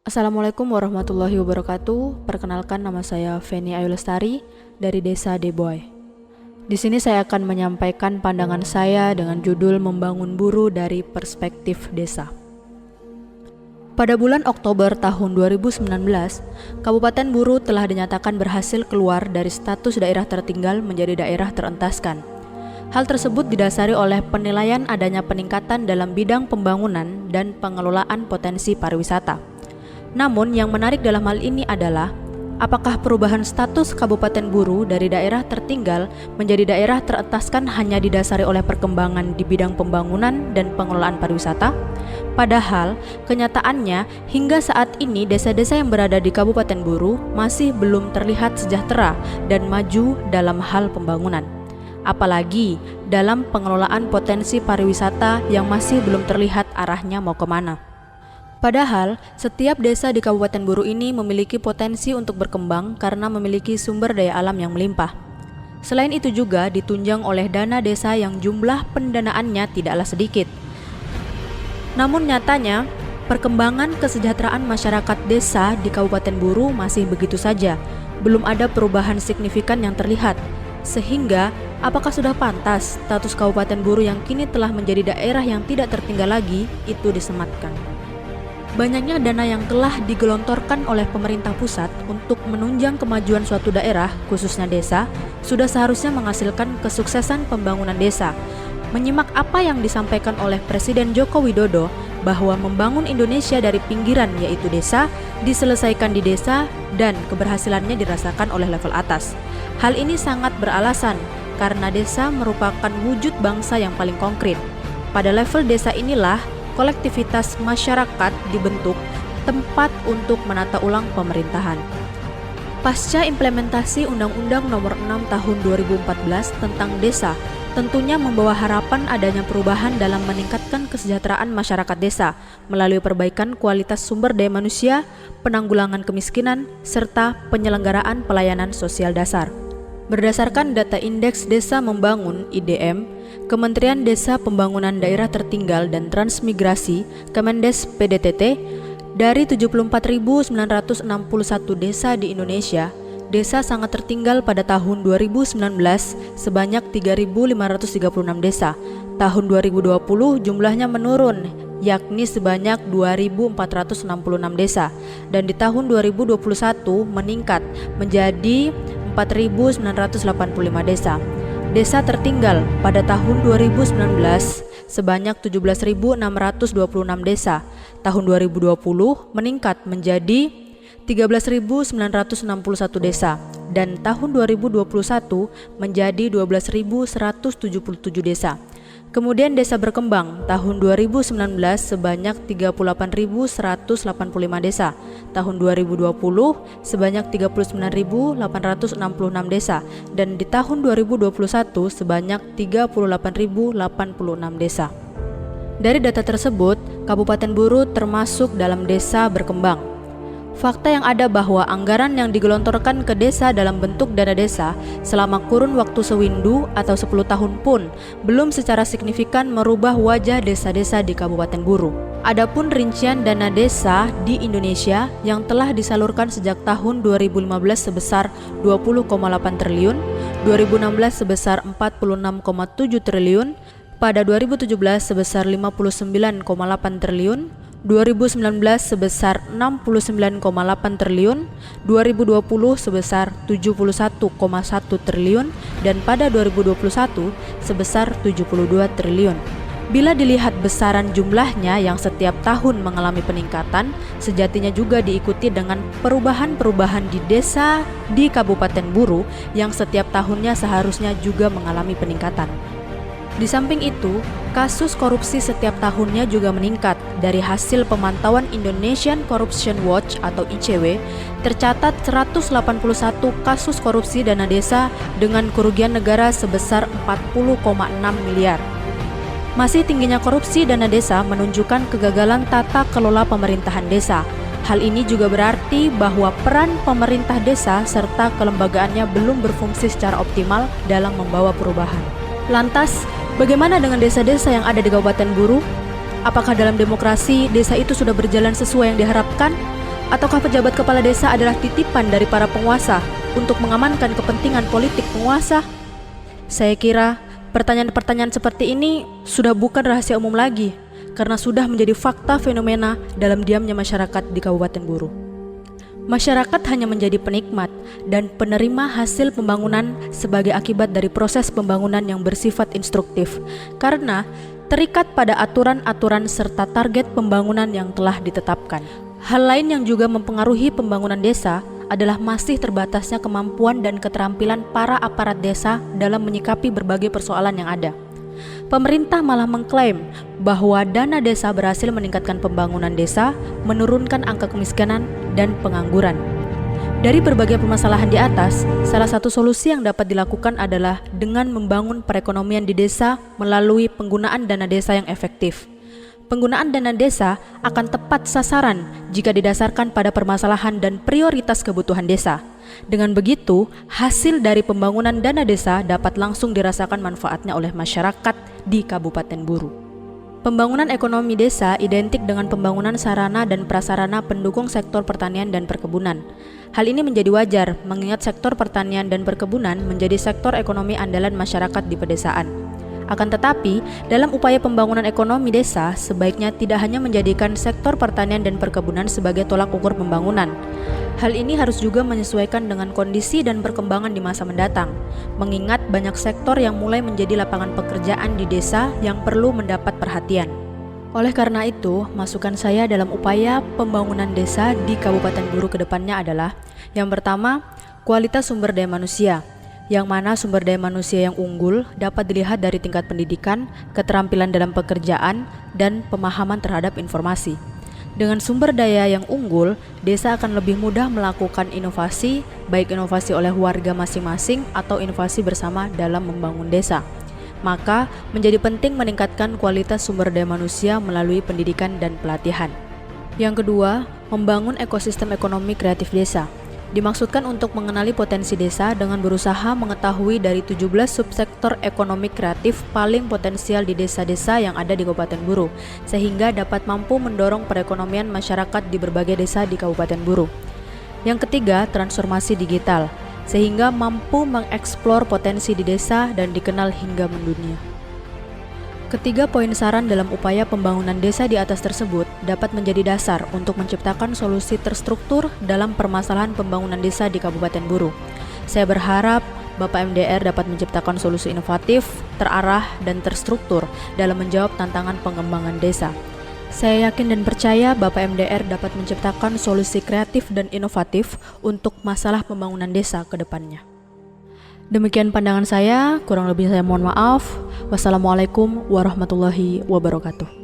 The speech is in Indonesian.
Assalamualaikum warahmatullahi wabarakatuh. Perkenalkan, nama saya Feni Ayu Lestari dari Desa Deboy. Di sini saya akan menyampaikan pandangan saya dengan judul Membangun Buru dari Perspektif Desa. Pada bulan Oktober tahun 2019, Kabupaten Buru telah dinyatakan berhasil keluar dari status daerah tertinggal menjadi daerah terentaskan. Hal tersebut didasari oleh penilaian adanya peningkatan dalam bidang pembangunan dan pengelolaan potensi pariwisata. Namun yang menarik dalam hal ini adalah apakah perubahan status Kabupaten Buru dari daerah tertinggal menjadi daerah terentaskan hanya didasari oleh perkembangan di bidang pembangunan dan pengelolaan pariwisata? Padahal kenyataannya hingga saat ini desa-desa yang berada di Kabupaten Buru masih belum terlihat sejahtera dan maju dalam hal pembangunan. Apalagi dalam pengelolaan potensi pariwisata yang masih belum terlihat arahnya mau kemana. Padahal, setiap desa di Kabupaten Buru ini memiliki potensi untuk berkembang karena memiliki sumber daya alam yang melimpah. Selain itu juga ditunjang oleh dana desa yang jumlah pendanaannya tidaklah sedikit. Namun nyatanya, perkembangan kesejahteraan masyarakat desa di Kabupaten Buru masih begitu saja. Belum ada perubahan signifikan yang terlihat. Sehingga, apakah sudah pantas status Kabupaten Buru yang kini telah menjadi daerah yang tidak tertinggal lagi itu disematkan? Banyaknya dana yang telah digelontorkan oleh pemerintah pusat untuk menunjang kemajuan suatu daerah, khususnya desa, sudah seharusnya menghasilkan kesuksesan pembangunan desa. Menyimak apa yang disampaikan oleh Presiden Joko Widodo bahwa membangun Indonesia dari pinggiran yaitu desa, diselesaikan di desa dan keberhasilannya dirasakan oleh level atas. Hal ini sangat beralasan karena desa merupakan wujud bangsa yang paling konkret. Pada level desa inilah kolektivitas masyarakat dibentuk tempat untuk menata ulang pemerintahan. Pasca implementasi Undang-Undang Nomor 6 Tahun 2014 tentang Desa, tentunya membawa harapan adanya perubahan dalam meningkatkan kesejahteraan masyarakat desa melalui perbaikan kualitas sumber daya manusia, penanggulangan kemiskinan, serta penyelenggaraan pelayanan sosial dasar. Berdasarkan data Indeks Desa Membangun (IDM), Kementerian Desa Pembangunan Daerah Tertinggal dan Transmigrasi Kemendes PDTT, dari 74.961 desa di Indonesia, desa sangat tertinggal pada tahun 2019 sebanyak 3.536 desa. Tahun 2020 jumlahnya menurun, yakni sebanyak 2.466 desa, dan di tahun 2021 meningkat menjadi 4.985 desa. Desa tertinggal pada tahun 2019 sebanyak 17.626 desa. Tahun 2020 meningkat menjadi 13.961 desa dan tahun 2021 menjadi 12.177 desa. Kemudian desa berkembang tahun 2019 sebanyak 38.185 desa, tahun 2020 sebanyak 39.866 desa, dan di tahun 2021 sebanyak 38.086 desa. Dari data tersebut, Kabupaten Buru termasuk dalam desa berkembang. Fakta yang ada bahwa anggaran yang digelontorkan ke desa dalam bentuk dana desa selama kurun waktu sewindu atau 10 tahun pun belum secara signifikan merubah wajah desa-desa di Kabupaten Buru. Adapun rincian dana desa di Indonesia yang telah disalurkan sejak tahun 2015 sebesar 20,8 triliun, 2016 sebesar 46,7 triliun, pada 2017 sebesar 59,8 triliun, 2019 sebesar 69,8 triliun, 2020 sebesar 71,1 triliun, dan pada 2021 sebesar 72 triliun. Bila dilihat besaran jumlahnya yang setiap tahun mengalami peningkatan, sejatinya juga diikuti dengan perubahan-perubahan di desa di Kabupaten Buru yang setiap tahunnya seharusnya juga mengalami peningkatan. Di samping itu, kasus korupsi setiap tahunnya juga meningkat. Dari hasil pemantauan Indonesian Corruption Watch atau ICW, tercatat 181 kasus korupsi dana desa dengan kerugian negara sebesar 40,6 miliar. Masih tingginya korupsi dana desa menunjukkan kegagalan tata kelola pemerintahan desa. Hal ini juga berarti bahwa peran pemerintah desa serta kelembagaannya belum berfungsi secara optimal dalam membawa perubahan. Lantas, bagaimana dengan desa-desa yang ada di Kabupaten Buru? Apakah dalam demokrasi desa itu sudah berjalan sesuai yang diharapkan? Ataukah pejabat kepala desa adalah titipan dari para penguasa untuk mengamankan kepentingan politik penguasa? Saya kira pertanyaan-pertanyaan seperti ini sudah bukan rahasia umum lagi, karena sudah menjadi fakta fenomena dalam diamnya masyarakat di Kabupaten Buru. Masyarakat hanya menjadi penikmat dan penerima hasil pembangunan sebagai akibat dari proses pembangunan yang bersifat instruktif, karena terikat pada aturan-aturan serta target pembangunan yang telah ditetapkan. Hal lain yang juga mempengaruhi pembangunan desa adalah masih terbatasnya kemampuan dan keterampilan para aparat desa dalam menyikapi berbagai persoalan yang ada. Pemerintah malah mengklaim bahwa dana desa berhasil meningkatkan pembangunan desa, menurunkan angka kemiskinan dan pengangguran. Dari berbagai permasalahan di atas, salah satu solusi yang dapat dilakukan adalah dengan membangun perekonomian di desa melalui penggunaan dana desa yang efektif. Penggunaan dana desa akan tepat sasaran jika didasarkan pada permasalahan dan prioritas kebutuhan desa. Dengan begitu, hasil dari pembangunan dana desa dapat langsung dirasakan manfaatnya oleh masyarakat di Kabupaten Buru. Pembangunan ekonomi desa identik dengan pembangunan sarana dan prasarana pendukung sektor pertanian dan perkebunan. Hal ini menjadi wajar mengingat sektor pertanian dan perkebunan menjadi sektor ekonomi andalan masyarakat di pedesaan. Akan tetapi, dalam upaya pembangunan ekonomi desa, sebaiknya tidak hanya menjadikan sektor pertanian dan perkebunan sebagai tolak ukur pembangunan. Hal ini harus juga menyesuaikan dengan kondisi dan perkembangan di masa mendatang, mengingat banyak sektor yang mulai menjadi lapangan pekerjaan di desa yang perlu mendapat perhatian. Oleh karena itu, masukan saya dalam upaya pembangunan desa di Kabupaten Buru ke depannya adalah: yang pertama, kualitas sumber daya manusia, yang mana sumber daya manusia yang unggul dapat dilihat dari tingkat pendidikan, keterampilan dalam pekerjaan, dan pemahaman terhadap informasi. Dengan sumber daya yang unggul, desa akan lebih mudah melakukan inovasi, baik inovasi oleh warga masing-masing atau inovasi bersama dalam membangun desa. Maka, menjadi penting meningkatkan kualitas sumber daya manusia melalui pendidikan dan pelatihan. Yang kedua, membangun ekosistem ekonomi kreatif desa. Dimaksudkan untuk mengenali potensi desa dengan berusaha mengetahui dari 17 subsektor ekonomi kreatif paling potensial di desa-desa yang ada di Kabupaten Buru, sehingga dapat mampu mendorong perekonomian masyarakat di berbagai desa di Kabupaten Buru. Yang ketiga, transformasi digital, sehingga mampu mengeksplor potensi di desa dan dikenal hingga mendunia. Ketiga poin saran dalam upaya pembangunan desa di atas tersebut dapat menjadi dasar untuk menciptakan solusi terstruktur dalam permasalahan pembangunan desa di Kabupaten Buru. Saya berharap Bapak MDR dapat menciptakan solusi inovatif, terarah, dan terstruktur dalam menjawab tantangan pengembangan desa. Saya yakin dan percaya Bapak MDR dapat menciptakan solusi kreatif dan inovatif untuk masalah pembangunan desa ke depannya. Demikian pandangan saya, kurang lebih saya mohon maaf. Wassalamualaikum warahmatullahi wabarakatuh.